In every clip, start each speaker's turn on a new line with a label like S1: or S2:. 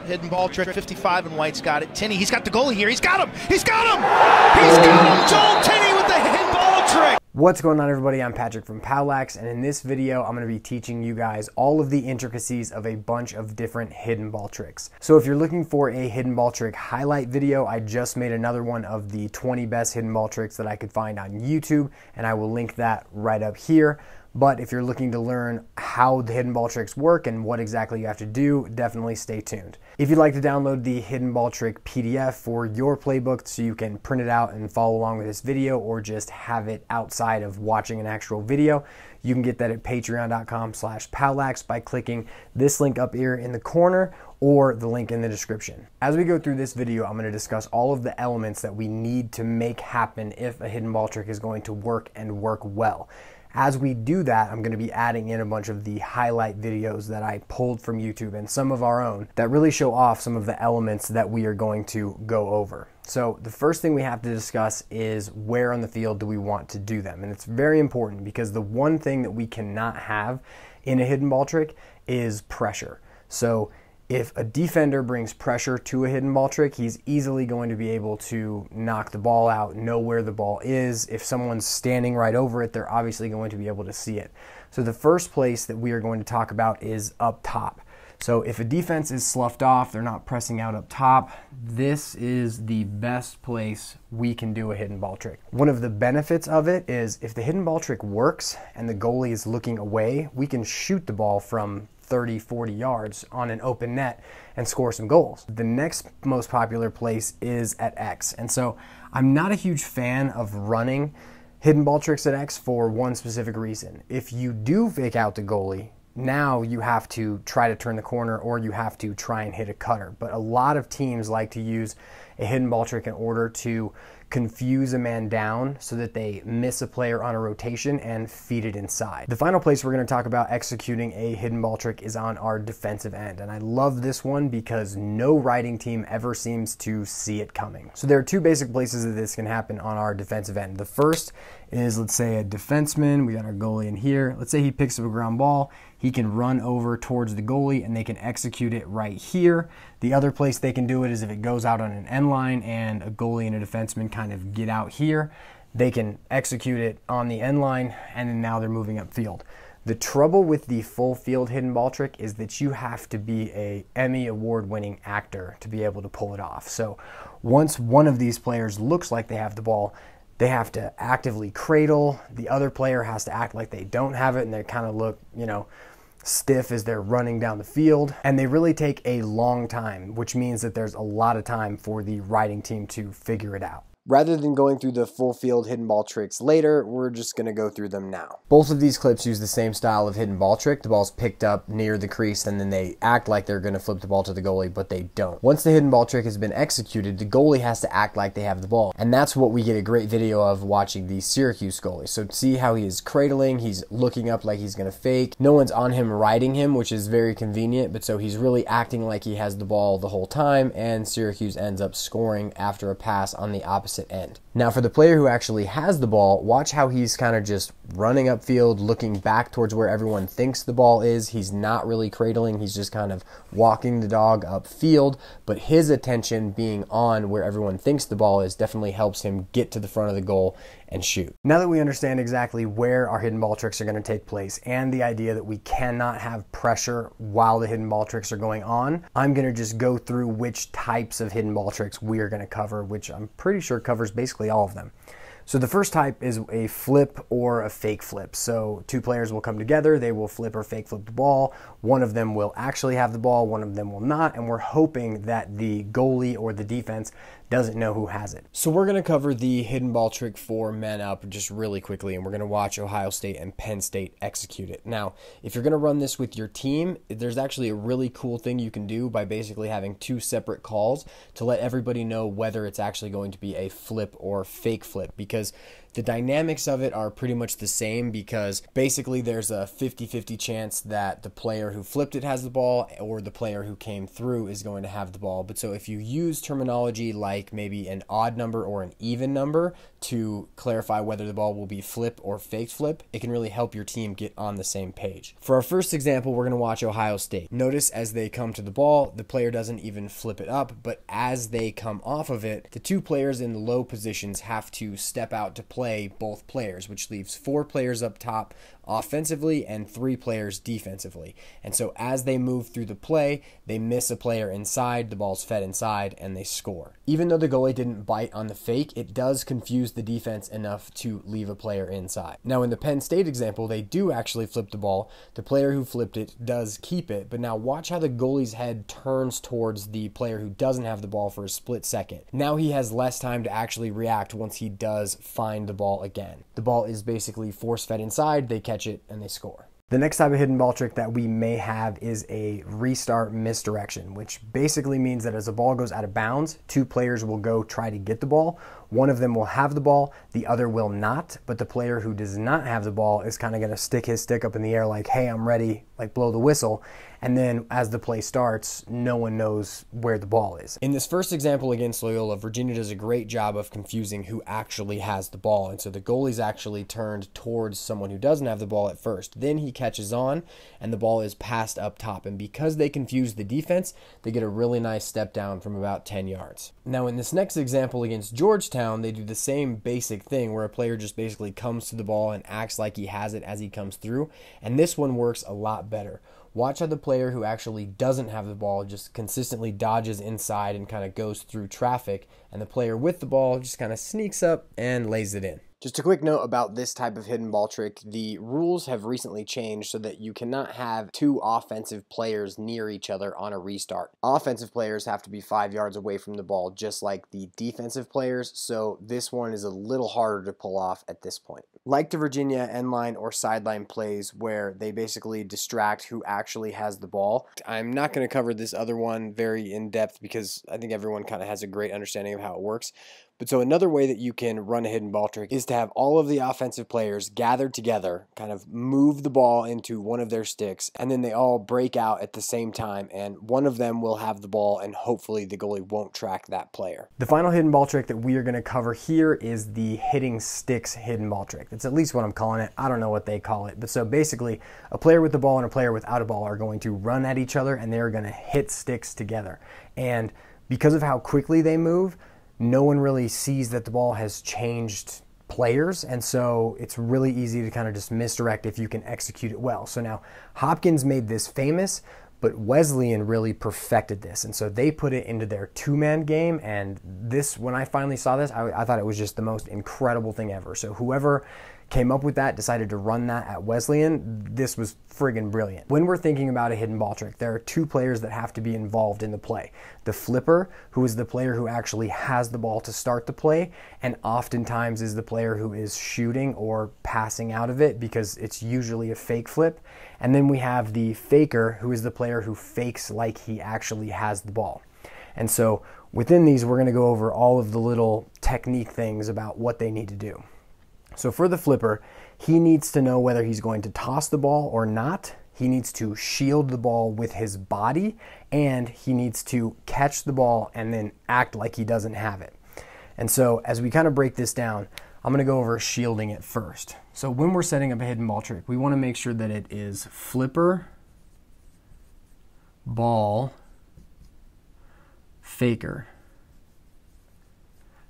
S1: hidden ball trick, 55, and White's got it. Tinney, he's got the goalie here. He's got him! He's got him! He's got him! Joel Tinney with the hidden ball trick!
S2: What's going on, everybody? I'm Patrick from POWLAX, and in this video, I'm going to be teaching you guys all of the intricacies of a bunch of different hidden ball tricks. So if you're looking for a hidden ball trick highlight video, I just made another one of the 20 best hidden ball tricks that I could find on YouTube, and I will link that right up here. But if you're looking to learn how the hidden ball tricks work and what exactly you have to do, definitely stay tuned. If you'd like to download the hidden ball trick PDF for your playbook so you can print it out and follow along with this video, or just have it outside of watching an actual video, you can get that at patreon.com/POWLAX by clicking this link up here in the corner or the link in the description. As we go through this video, I'm going to discuss all of the elements that we need to make happen if a hidden ball trick is going to work and work well. As we do that, I'm going to be adding in a bunch of the highlight videos that I pulled from YouTube and some of our own that really show off some of the elements that we are going to go over. So the first thing we have to discuss is where on the field do we want to do them. And it's very important because the one thing that we cannot have in a hidden ball trick is pressure. So if a defender brings pressure to a hidden ball trick, he's easily going to be able to knock the ball out, know where the ball is. If someone's standing right over it, they're obviously going to be able to see it. So the first place that we are going to talk about is up top. So if a defense is sloughed off, they're not pressing out up top, this is the best place we can do a hidden ball trick. One of the benefits of it is if the hidden ball trick works and the goalie is looking away, we can shoot the ball from 30, 40 yards on an open net and score some goals. The next most popular place is at X. And so I'm not a huge fan of running hidden ball tricks at X for one specific reason. If you do fake out the goalie, now you have to try to turn the corner or you have to try and hit a cutter. But a lot of teams like to use a hidden ball trick in order to confuse a man down so that they miss a player on a rotation and feed it inside. The final place we're going to talk about executing a hidden ball trick is on our defensive end. And I love this one because no writing team ever seems to see it coming. So there are two basic places that this can happen on our defensive end. The first is, let's say, a defenseman. We got our goalie in here. Let's say he picks up a ground ball. He can run over towards the goalie and they can execute it right here. The other place they can do it is if it goes out on an end line and a goalie and a defenseman kind of get out here, they can execute it on the end line and then now they're moving upfield. The trouble with the full field hidden ball trick is that you have to be an Emmy award-winning actor to be able to pull it off. So once one of these players looks like they have the ball, they have to actively cradle. The other player has to act like they don't have it and they kind of look, stiff as they're running down the field. And they really take a long time, which means that there's a lot of time for the writing team to figure it out. Rather than going through the full field hidden ball tricks later, we're just going to go through them now. Both of these clips use the same style of hidden ball trick. The ball's picked up near the crease and then they act like they're going to flip the ball to the goalie, but they don't. Once the hidden ball trick has been executed, the goalie has to act like they have the ball. And that's what we get a great video of watching the Syracuse goalie. So see how he is cradling, he's looking up like he's going to fake. No one's on him riding him, which is very convenient, but so he's really acting like he has the ball the whole time, and Syracuse ends up scoring after a pass on the opposite end. Now for the player who actually has the ball, watch how he's kind of just running upfield, looking back towards where everyone thinks the ball is. He's not really cradling, he's just kind of walking the dog upfield, but his attention being on where everyone thinks the ball is definitely helps him get to the front of the goal and shoot. Now that we understand exactly where our hidden ball tricks are going to take place and the idea that we cannot have pressure while the hidden ball tricks are going on, I'm going to just go through which types of hidden ball tricks we are going to cover, which I'm pretty sure covers basically all of them. So the first type is a flip or a fake flip. So two players will come together, they will flip or fake flip the ball. One of them will actually have the ball, one of them will not, and we're hoping that the goalie or the defense doesn't know who has it. So we're going to cover the hidden ball trick for men up just really quickly, and we're going to watch Ohio State and Penn State execute it. Now, if you're going to run this with your team, there's actually a really cool thing you can do by basically having two separate calls to let everybody know whether it's actually going to be a flip or fake flip, because The dynamics of it are pretty much the same because basically there's a 50-50 chance that the player who flipped it has the ball or the player who came through is going to have the ball. But so if you use terminology like maybe an odd number or an even number to clarify whether the ball will be flip or fake flip, it can really help your team get on the same page. For our first example, we're going to watch Ohio State. Notice as they come to the ball, the player doesn't even flip it up, but as they come off of it, the two players in low positions have to step out to play both players, which leaves 4 players up top offensively and 3 players defensively. And so as they move through the play, they miss a player inside, the ball's fed inside, and they score. Even though the goalie didn't bite on the fake, it does confuse the defense enough to leave a player inside. Now in the Penn State example, they do actually flip the ball. The player who flipped it does keep it, but now watch how the goalie's head turns towards the player who doesn't have the ball for a split second. Now he has less time to actually react once he does find the ball again. The ball is basically force fed inside, they catch it, and they score. The next type of hidden ball trick that we may have is a restart misdirection, which basically means that as a ball goes out of bounds, 2 players will go try to get the ball. One of them will have the ball, the other will not, but the player who does not have the ball is kind of going to stick his stick up in the air like, hey, I'm ready, like blow the whistle. And then as the play starts, no one knows where the ball is. In this first example against Loyola, Virginia does a great job of confusing who actually has the ball. And so the goalie's actually turned towards someone who doesn't have the ball at first. Then he catches on and the ball is passed up top. And because they confuse the defense, they get a really nice step down from about 10 yards. Now in this next example against Georgetown, they do the same basic thing where a player just basically comes to the ball and acts like he has it as he comes through. And this one works a lot better. Watch how the player who actually doesn't have the ball just consistently dodges inside and kind of goes through traffic, and the player with the ball just kind of sneaks up and lays it in. Just a quick note about this type of hidden ball trick. The rules have recently changed so that you cannot have 2 offensive players near each other on a restart. Offensive players have to be 5 yards away from the ball, just like the defensive players, so this one is a little harder to pull off at this point. Like the Virginia end line or sideline plays where they basically distract who actually has the ball. I'm not going to cover this other one very in depth because I think everyone kind of has a great understanding of how it works. But so another way that you can run a hidden ball trick is to have all of the offensive players gathered together, kind of move the ball into one of their sticks, and then they all break out at the same time, and one of them will have the ball, and hopefully the goalie won't track that player. The final hidden ball trick that we are going to cover here is the hitting sticks hidden ball trick. That's at least what I'm calling it. I don't know what they call it. But so basically, a player with the ball and a player without a ball are going to run at each other, and they're going to hit sticks together. And because of how quickly they move, no one really sees that the ball has changed players, and so it's really easy to kind of just misdirect if you can execute it well. So now Hopkins made this famous, but Wesleyan really perfected this, and so they put it into their 2-man game, and this, when I finally saw this, I thought it was just the most incredible thing ever. So whoever came up with that, decided to run that at Wesleyan, this was friggin' brilliant. When we're thinking about a hidden ball trick, there are 2 players that have to be involved in the play. The flipper, who is the player who actually has the ball to start the play, and oftentimes is the player who is shooting or passing out of it because it's usually a fake flip. And then we have the faker, who is the player who fakes like he actually has the ball. And so within these, we're gonna go over all of the little technique things about what they need to do. So for the flipper, he needs to know whether he's going to toss the ball or not. He needs to shield the ball with his body, and he needs to catch the ball and then act like he doesn't have it. And so as we kind of break this down, I'm going to go over shielding it first. So when we're setting up a hidden ball trick, we want to make sure that it is flipper, ball, faker,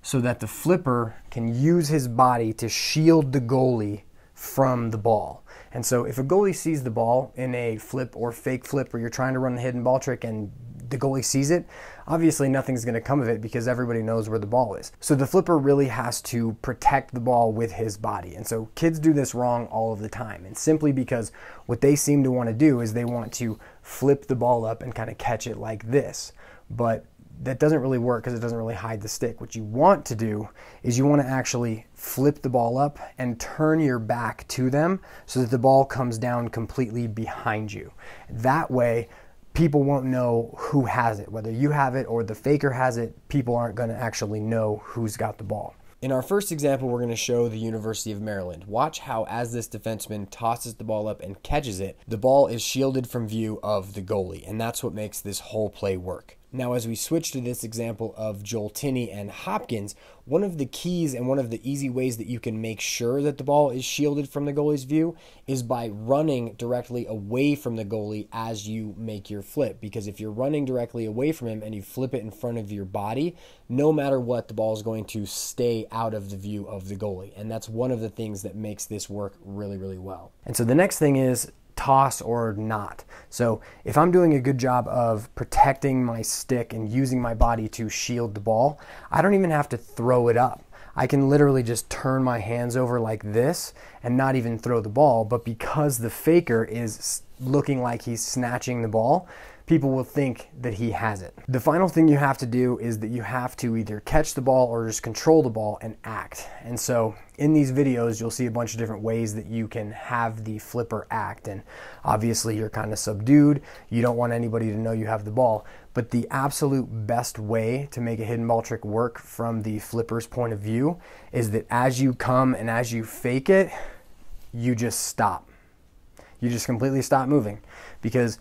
S2: so that the flipper can use his body to shield the goalie from the ball. And so if a goalie sees the ball in a flip or fake flip where you're trying to run a hidden ball trick and the goalie sees it, obviously nothing's going to come of it because everybody knows where the ball is. So the flipper really has to protect the ball with his body. And so kids do this wrong all of the time. And simply because what they seem to want to do is they want to flip the ball up and kind of catch it like this. But that doesn't really work because it doesn't really hide the stick. What you want to do is you want to actually flip the ball up and turn your back to them so that the ball comes down completely behind you. That way, people won't know who has it. Whether you have it or the faker has it, people aren't going to actually know who's got the ball. In our first example, we're going to show the University of Maryland. Watch how as this defenseman tosses the ball up and catches it, the ball is shielded from view of the goalie, and that's what makes this whole play work. Now, as we switch to this example of Joel Tinney and Hopkins, one of the keys and one of the easy ways that you can make sure that the ball is shielded from the goalie's view is by running directly away from the goalie as you make your flip. Because if you're running directly away from him and you flip it in front of your body, no matter what, the ball is going to stay out of the view of the goalie. And that's one of the things that makes this work really, really well. And so the next thing is toss or not. So if I'm doing a good job of protecting my stick and using my body to shield the ball, I don't even have to throw it up. I can literally just turn my hands over like this and not even throw the ball, but because the faker is looking like he's snatching the ball, people will think that he has it. The final thing you have to do is that you have to either catch the ball or just control the ball and act. And so in these videos, you'll see a bunch of different ways that you can have the flipper act. And obviously you're kind of subdued. You don't want anybody to know you have the ball. But the absolute best way to make a hidden ball trick work from the flipper's point of view is that as you come and as you fake it, you just stop. You just completely stop moving, because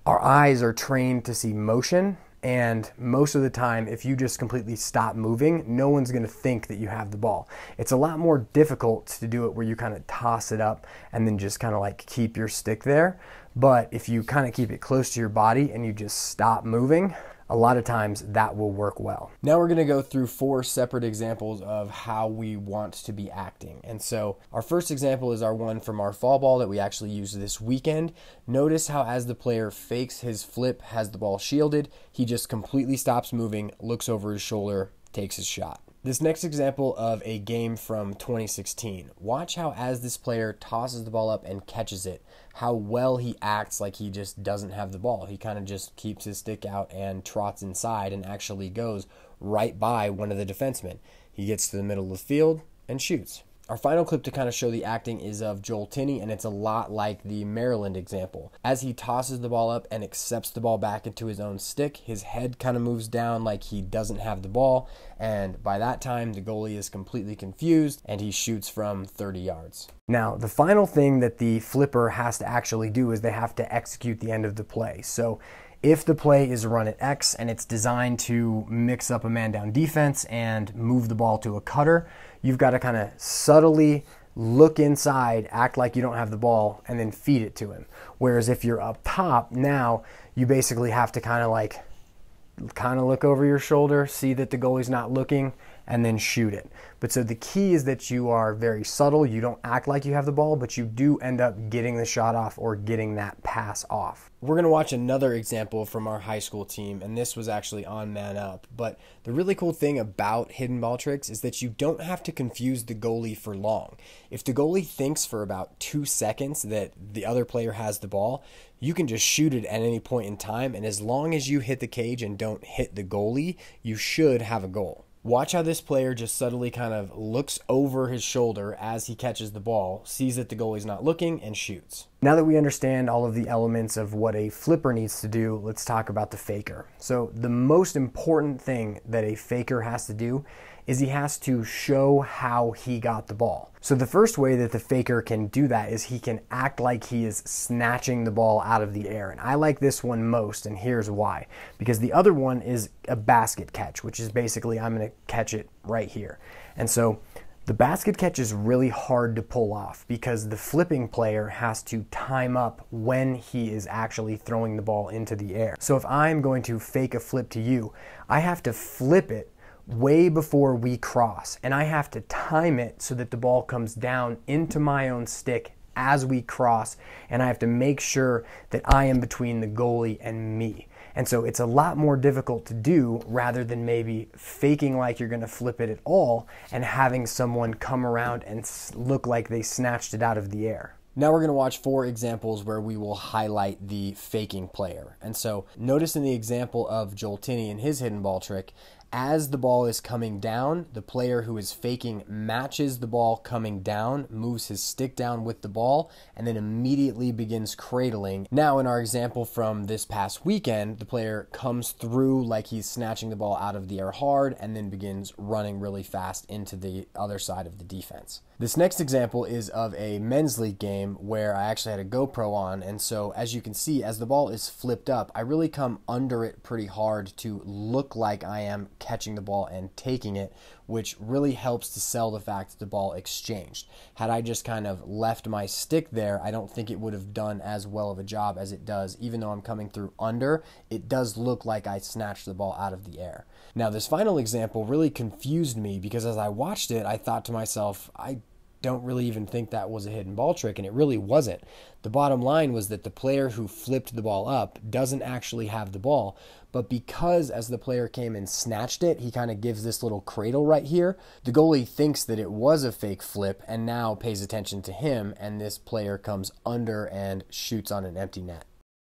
S2: our eyes are trained to see motion, and most of the time, if you just completely stop moving, no one's going to think that you have the ball. It's a lot more difficult to do it where you kind of toss it up and then just kind of like keep your stick there. But if you kind of keep it close to your body and you just stop moving, a lot of times that will work well. Now we're going to go through 4 separate examples of how we want to be acting. And so our first example is our one from our fall ball that we actually used this weekend. Notice how as the player fakes his flip, has the ball shielded, he just completely stops moving, looks over his shoulder, takes his shot. This next example of a game from 2016, watch how as this player tosses the ball up and catches it, how well he acts like he just doesn't have the ball. He kind of just keeps his stick out and trots inside and actually goes right by one of the defensemen. He gets to the middle of the field and shoots. Our final clip to kind of show the acting is of Joel Tinney, and it's a lot like the Maryland example. As he tosses the ball up and accepts the ball back into his own stick, his head kind of moves down like he doesn't have the ball, and by that time the goalie is completely confused and he shoots from 30 yards. Now, the final thing that the flipper has to actually do is they have to execute the end of the play. So if the play is run at X and it's designed to mix up a man-down defense and move the ball to a cutter, you've got to kind of subtly look inside, act like you don't have the ball, and then feed it to him. Whereas if you're up top, now you basically have to kind of look over your shoulder, see that the goalie's not looking, and then shoot it. But so the key is that you are very subtle. You don't act like you have the ball, but you do end up getting the shot off or getting that pass off. We're going to watch another example from our high school team, and this was actually on Man Up. But the really cool thing about hidden ball tricks is that you don't have to confuse the goalie for long. If the goalie thinks for about 2 seconds that the other player has the ball, you can just shoot it at any point in time, and as long as you hit the cage and don't hit the goalie, you should have a goal. Watch how this player just subtly kind of looks over his shoulder as he catches the ball, sees that the goalie's not looking, and shoots. Now that we understand all of the elements of what a flipper needs to do, let's talk about the faker. So the most important thing that a faker has to do is he has to show how he got the ball. So the first way that the faker can do that is he can act like he is snatching the ball out of the air. And I like this one most, and here's why. Because the other one is a basket catch, which is basically I'm going to catch it right here. And so the basket catch is really hard to pull off because the flipping player has to time up when he is actually throwing the ball into the air. So if I'm going to fake a flip to you, I have to flip it way before we cross, and I have to time it so that the ball comes down into my own stick as we cross, and I have to make sure that I am between the goalie and me. And so it's a lot more difficult to do rather than maybe faking like you're going to flip it at all and having someone come around and look like they snatched it out of the air. Now we're going to watch 4 examples where we will highlight the faking player. And so notice in the example of Joel Tinney and his hidden ball trick, As the ball is coming down, the player who is faking matches the ball coming down, moves his stick down with the ball, and then immediately begins cradling. Now, in our example from this past weekend, the player comes through like he's snatching the ball out of the air hard and then begins running really fast into the other side of the defense. This next example is of a men's league game where I actually had a GoPro on, and so as you can see, as the ball is flipped up, I really come under it pretty hard to look like I am catching the ball and taking it, which really helps to sell the fact that the ball exchanged. Had I just kind of left my stick there, I don't think it would have done as well of a job as it does. Even though I'm coming through under, it does look like I snatched the ball out of the air. Now, this final example really confused me because as I watched it, I thought to myself, I don't really even think that was a hidden ball trick, and it really wasn't. The bottom line was that the player who flipped the ball up doesn't actually have the ball, but because as the player came and snatched it, he kind of gives this little cradle right here, the goalie thinks that it was a fake flip and now pays attention to him, and this player comes under and shoots on an empty net.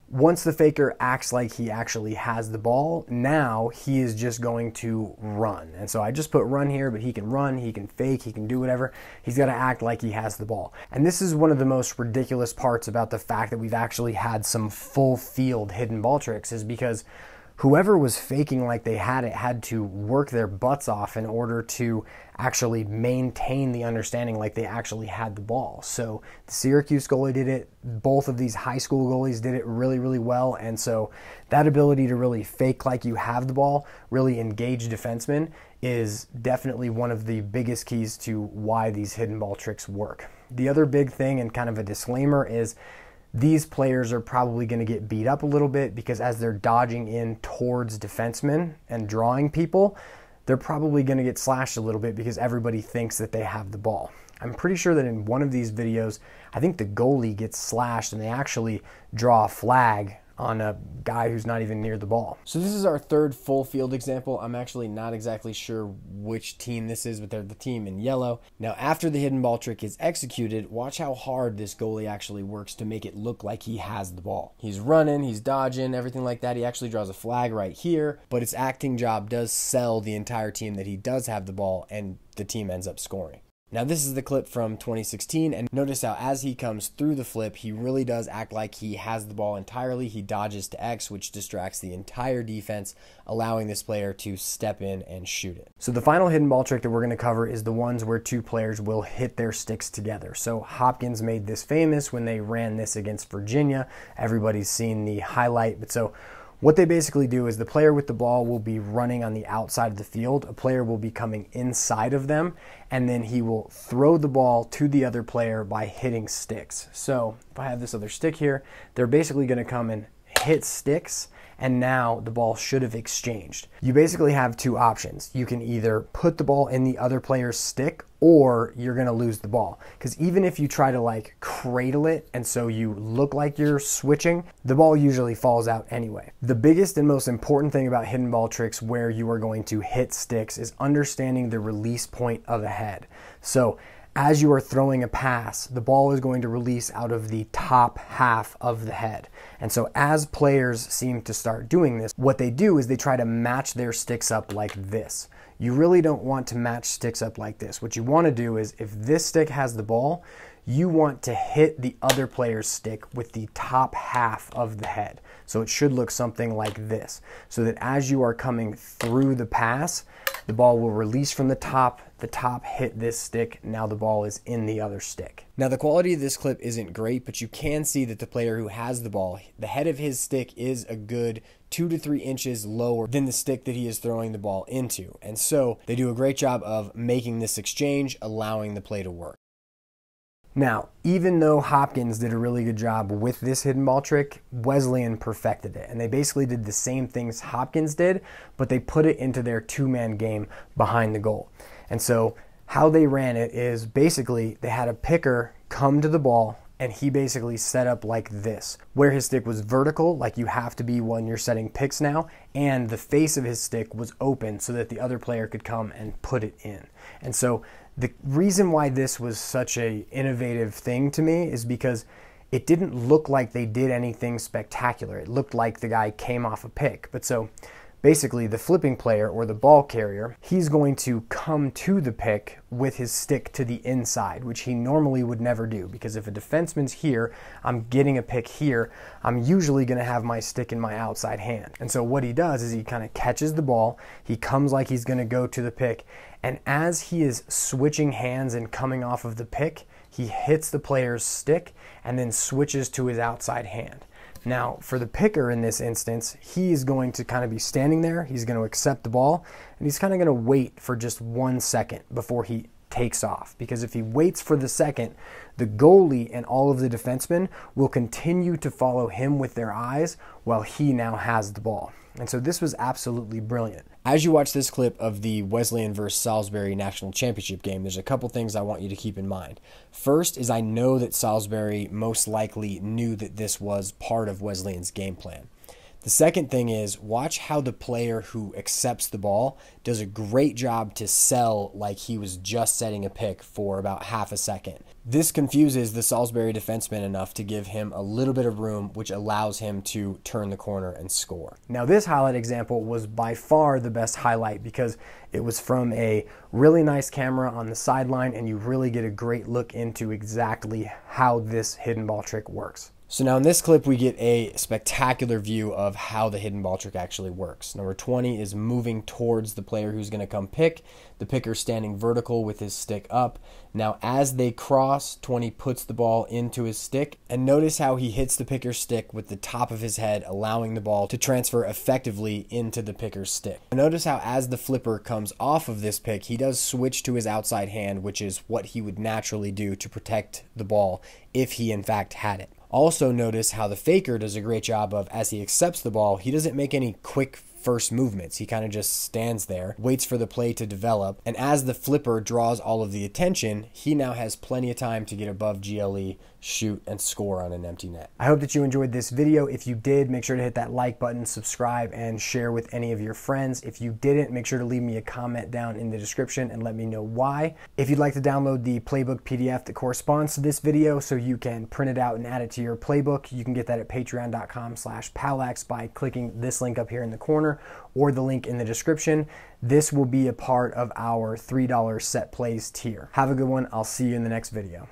S2: Once the faker acts like he actually has the ball, now he is just going to run. And so I just put run here, but he can run, he can fake, he can do whatever. He's got to act like he has the ball. And this is one of the most ridiculous parts about the fact that we've actually had some full field hidden ball tricks, is because whoever was faking like they had it had to work their butts off in order to actually maintain the understanding like they actually had the ball. So the Syracuse goalie did it. Both of these high school goalies did it really, really well. And so that ability to really fake like you have the ball, really engage defensemen, is definitely one of the biggest keys to why these hidden ball tricks work. The other big thing, and kind of a disclaimer, is these players are probably going to get beat up a little bit because as they're dodging in towards defensemen and drawing people, they're probably going to get slashed a little bit because everybody thinks that they have the ball. I'm pretty sure that in one of these videos, I think the goalie gets slashed and they actually draw a flag on a guy who's not even near the ball. So this is our third full field example. I'm actually not exactly sure which team this is, but they're the team in yellow. Now, after the hidden ball trick is executed, watch how hard this goalie actually works to make it look like he has the ball. He's running, he's dodging, everything like that. He actually draws a flag right here, but its acting job does sell the entire team that he does have the ball, and the team ends up scoring. Now, this is the clip from 2016, and notice how as he comes through the flip, he really does act like he has the ball entirely. He dodges to X, which distracts the entire defense, allowing this player to step in and shoot it. So the final hidden ball trick that we're going to cover is the ones where two players will hit their sticks together. So Hopkins made this famous when they ran this against Virginia. Everybody's seen the highlight, but so what they basically do is the player with the ball will be running on the outside of the field. A player will be coming inside of them, and then he will throw the ball to the other player by hitting sticks. So if I have this other stick here, they're basically going to come and hit sticks, and now the ball should have exchanged. You basically have two options. You can either put the ball in the other player's stick, or you're going to lose the ball. Because even if you try to like cradle it and so you look like you're switching, the ball usually falls out anyway. The biggest and most important thing about hidden ball tricks where you are going to hit sticks is understanding the release point of a head. So as you are throwing a pass, the ball is going to release out of the top half of the head. And so as players seem to start doing this, what they do is they try to match their sticks up like this. You really don't want to match sticks up like this. What you want to do is if this stick has the ball, you want to hit the other player's stick with the top half of the head. So it should look something like this, so that as you are coming through the pass, the ball will release from the top hit this stick, now the ball is in the other stick. Now the quality of this clip isn't great, but you can see that the player who has the ball, the head of his stick is a good 2 to 3 inches lower than the stick that he is throwing the ball into. And so they do a great job of making this exchange, allowing the play to work. Now, even though Hopkins did a really good job with this hidden ball trick, Wesleyan perfected it. And they basically did the same things Hopkins did, but they put it into their two-man game behind the goal. And so how they ran it is basically they had a picker come to the ball, and he basically set up like this, where his stick was vertical, like you have to be when you're setting picks now, and the face of his stick was open so that the other player could come and put it in. And so the reason why this was such an innovative thing to me is because it didn't look like they did anything spectacular. It looked like the guy came off a pick. But so basically the flipping player or the ball carrier, he's going to come to the pick with his stick to the inside, which he normally would never do, because if a defenseman's here, I'm getting a pick here, I'm usually going to have my stick in my outside hand. And so what he does is he kind of catches the ball, he comes like he's going to go to the pick, and as he is switching hands and coming off of the pick, he hits the player's stick and then switches to his outside hand. Now, for the picker in this instance, he is going to kind of be standing there, he's going to accept the ball, and he's kind of going to wait for just 1 second before he takes off. Because if he waits for the second, the goalie and all of the defensemen will continue to follow him with their eyes while he now has the ball. And so this was absolutely brilliant. As you watch this clip of the Wesleyan versus Salisbury National Championship game, there's a couple things I want you to keep in mind. First is I know that Salisbury most likely knew that this was part of Wesleyan's game plan. The second thing is, watch how the player who accepts the ball does a great job to sell like he was just setting a pick for about half a second. This confuses the Salisbury defenseman enough to give him a little bit of room, which allows him to turn the corner and score. Now, this highlight example was by far the best highlight because it was from a really nice camera on the sideline, and you really get a great look into exactly how this hidden ball trick works. So now in this clip, we get a spectacular view of how the hidden ball trick actually works. Number 20 is moving towards the player who's going to come pick. The picker standing vertical with his stick up. Now as they cross, 20 puts the ball into his stick, and notice how he hits the picker's stick with the top of his head, allowing the ball to transfer effectively into the picker's stick. Notice how as the flipper comes off of this pick, he does switch to his outside hand, which is what he would naturally do to protect the ball if he in fact had it. Also notice how the faker does a great job of, as he accepts the ball, he doesn't make any quick first movements. He kind of just stands there, waits for the play to develop, and as the flipper draws all of the attention, he now has plenty of time to get above GLE, shoot, and score on an empty net. I hope that you enjoyed this video. If you did, make sure to hit that like button, subscribe, and share with any of your friends. If you didn't, make sure to leave me a comment down in the description and let me know why. If you'd like to download the playbook PDF that corresponds to this video so you can print it out and add it to your playbook, you can get that at patreon.com/POWLAX by clicking this link up here in the corner or the link in the description. This will be a part of our $3 set plays tier. Have a good one. I'll see you in the next video.